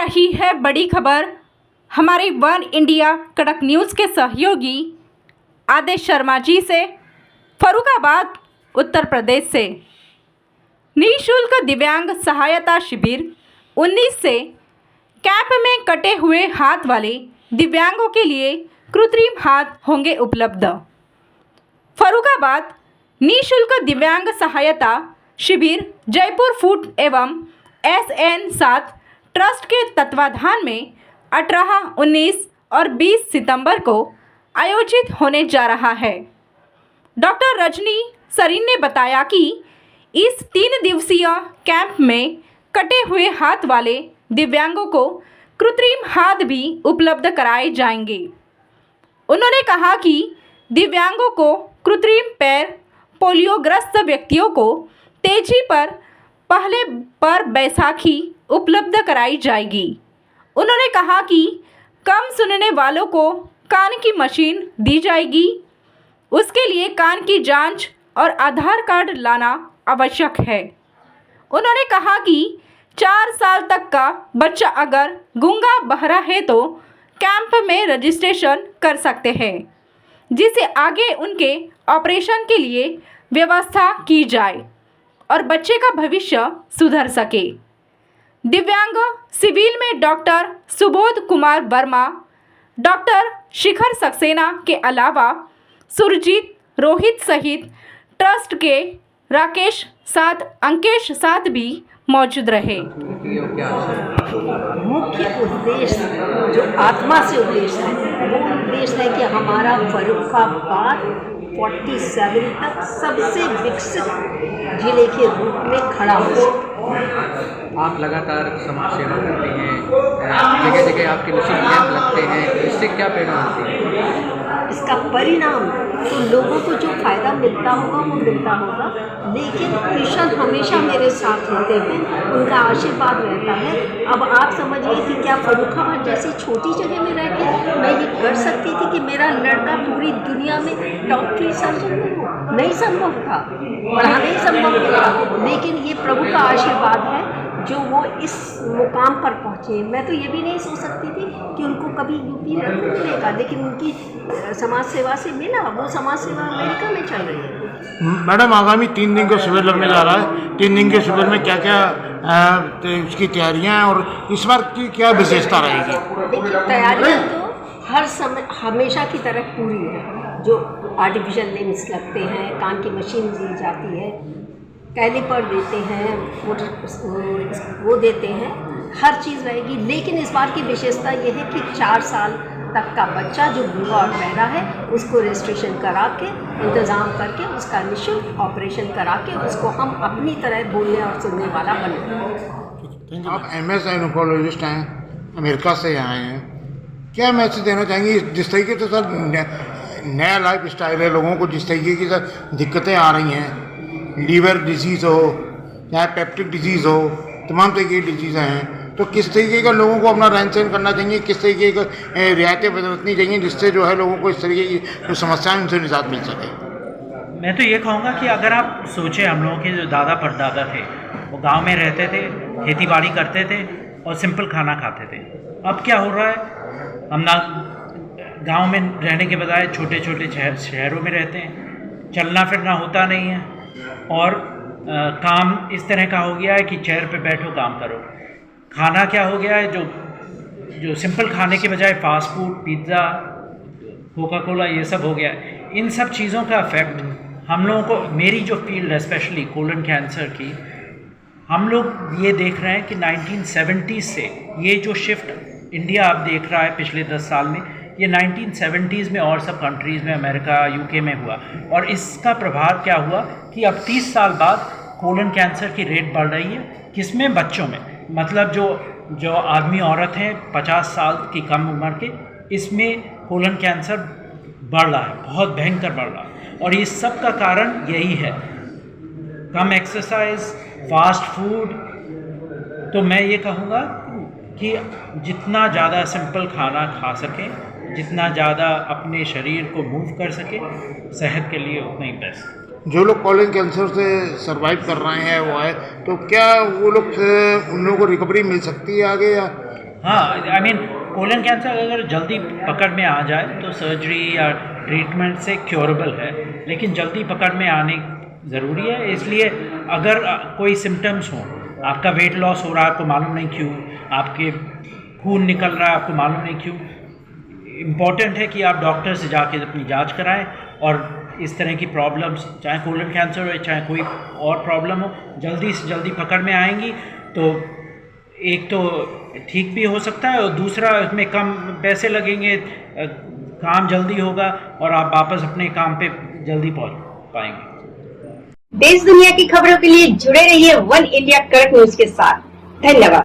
रही है बड़ी खबर हमारे वन इंडिया कड़क न्यूज़ के सहयोगी आदेश शर्मा जी से। फर्रुखाबाद उत्तर प्रदेश से निःशुल्क दिव्यांग सहायता शिविर 19 से कैंप में कटे हुए हाथ वाले दिव्यांगों के लिए कृत्रिम हाथ होंगे उपलब्ध। फर्रुखाबाद निःशुल्क दिव्यांग सहायता शिविर जयपुर फूड एवं SN7 ट्रस्ट के तत्वाधान में 18, 19 और 20 सितंबर को आयोजित होने जा रहा है। डॉक्टर रजनी सरीन ने बताया कि इस 3 दिवसीय कैंप में कटे हुए हाथ वाले दिव्यांगों को कृत्रिम हाथ भी उपलब्ध कराए जाएंगे। उन्होंने कहा कि दिव्यांगों को कृत्रिम पैर, पोलियोग्रस्त व्यक्तियों को तेजी पर पहले पर बैसाखी उपलब्ध कराई जाएगी। उन्होंने कहा कि कम सुनने वालों को कान की मशीन दी जाएगी। उसके लिए कान की जांच और आधार कार्ड लाना आवश्यक है। उन्होंने कहा कि 4 साल तक का बच्चा अगर गूंगा बहरा है तो कैंप में रजिस्ट्रेशन कर सकते हैं, जिससे आगे उनके ऑपरेशन के लिए व्यवस्था की जाए और बच्चे का भविष्य सुधर सके। दिव्यांग सिविल में डॉक्टर सुबोध कुमार वर्मा, डॉक्टर शिखर सक्सेना के अलावा सुरजीत, रोहित सहित ट्रस्ट के राकेश साथ अंकेश साथ भी मौजूद रहे। मुख्य उद्देश्य जो आत्मा से उद्देश्य है वो उद्देश्य है कि हमारा फर्रुखाबाद 47 तक सबसे विकसित जिले के रूप में खड़ा हो सके। आप लगातार समाज सेवा करते हैं, जगह जगह आपके निःशुल्क कैंप लगते हैं, इससे क्या प्रेरणा होती है? इसका परिणाम तो लोगों को जो फायदा मिलता होगा वो मिलता होगा, लेकिन ईश्वर हमेशा मेरे साथ होते हैं, उनका आशीर्वाद रहता है। अब आप समझिए कि क्या फर्रुखाबाद जैसी छोटी जगह में रह के मैं ये कर सकती थी कि मेरा लड़का पूरी दुनिया में टॉप 3 सर्जन में हो? नहीं संभव था, पढ़ाना ही संभव था। लेकिन ये प्रभु का आशीर्वाद है जो वो इस मुकाम पर पहुँचे। मैं तो ये भी नहीं सोच सकती थी कि उनको कभी यूपी में मिलेगा, लेकिन उनकी समाज सेवा से मिला। वो समाज सेवा अमेरिका में चल रही है। मैडम, आगामी 3 दिन का शिविर लगने जा रहा है। 3 दिन के शिविर में क्या क्या उसकी तैयारियां हैं और इस बार की क्या विशेषता रहेगी? देखिए, तैयारियाँ तो हर समय हमेशा की तरह पूरी है। जो आर्टिफिशियल लिम्स लगते हैं, कान की मशीन दी जाती है, कैलिपर देते हैं, वो देते हैं, हर चीज़ रहेगी। लेकिन इस बार की विशेषता ये है कि 4 साल तक का बच्चा जो गूंगा और बहरा है उसको रजिस्ट्रेशन करा के, इंतज़ाम करके, उसका निःशुल्क ऑपरेशन करा के उसको हम अपनी तरह बोलने और सुनने वाला बनाएंगे। आप MS गायनोकोलॉजिस्ट हैं, अमेरिका से आए हैं, क्या मैसेज देना चाहेंगे? जिस तरीके से सर नया लाइफ स्टाइल है, लोगों को जिस तरीके की सर दिक्कतें आ रही हैं, लीवर डिजीज़ हो चाहे पेप्टिक डिजीज़ हो, तमाम तरीके की डिजीज़ें हैं, तो किस तरीके का लोगों को अपना रहन सहन करना चाहिए, किस तरीके का रियायतें बरतनी चाहिए जिससे जो है लोगों को इस तरीके की जो समस्याएं उनसे निजात मिल सके? मैं तो ये कहूँगा कि अगर आप सोचें, हम लोगों के जो दादा परदादा थे वो गांव में रहते थे, खेती बाड़ी करते थे और सिंपल खाना खाते थे। अब क्या हो रहा है, हम ना गांव में रहने के बजाय छोटे छोटे शहरों में रहते हैं, चलना फिरना होता नहीं है और काम इस तरह का हो गया है कि चेयर पे बैठो काम करो। खाना क्या हो गया है, जो सिंपल खाने के बजाय fast food, pizza, Coca Cola, ये सब हो गया है। इन सब चीज़ों का इफ़ेक्ट हम लोगों को, मेरी जो फील्ड है स्पेशली कोलन कैंसर की, हम लोग ये देख रहे हैं कि 1970s से ये जो शिफ्ट इंडिया अब देख रहा है पिछले 10 साल में, ये 1970s में और सब कंट्रीज़ में, अमेरिका, UK में हुआ। और इसका प्रभाव क्या हुआ कि अब 30 साल बाद कोलन कैंसर की रेट बढ़ रही है। किसमें? बच्चों में। मतलब जो आदमी औरत हैं 50 साल की कम उम्र के, इसमें कोलन कैंसर बढ़ रहा है, बहुत भयंकर बढ़ रहा है। और इस सब का कारण यही है, कम एक्सरसाइज, फास्ट फूड। तो मैं ये कहूँगा कि जितना ज़्यादा सिंपल खाना खा सकें, जितना ज़्यादा अपने शरीर को मूव कर सके, सेहत के लिए उतना ही बेस्ट। जो लोग कोलन कैंसर से सर्वाइव कर रहे हैं वो है, तो क्या वो लोग उन लोगों को रिकवरी मिल सकती है आगे या? हाँ, आई मीन कोलन कैंसर अगर जल्दी पकड़ में आ जाए तो सर्जरी या ट्रीटमेंट से क्योरेबल है, लेकिन जल्दी पकड़ में आने ज़रूरी है। इसलिए अगर कोई सिम्टम्स हो, आपका वेट लॉस हो रहा है आपको मालूम नहीं क्यों, आपके खून निकल रहा है आपको मालूम नहीं क्यों, इम्पॉर्टेंट है कि आप डॉक्टर से जाके अपनी जांच कराएं। और इस तरह की प्रॉब्लम्स, चाहे कोलन कैंसर हो चाहे कोई और प्रॉब्लम हो, जल्दी से जल्दी पकड़ में आएंगी तो एक तो ठीक भी हो सकता है और दूसरा इसमें कम पैसे लगेंगे, काम जल्दी होगा और आप वापस अपने काम पे जल्दी पहुंच पाएंगे। देश दुनिया की खबरों के लिए जुड़े रहिए वन इंडिया करंट न्यूज के साथ। धन्यवाद।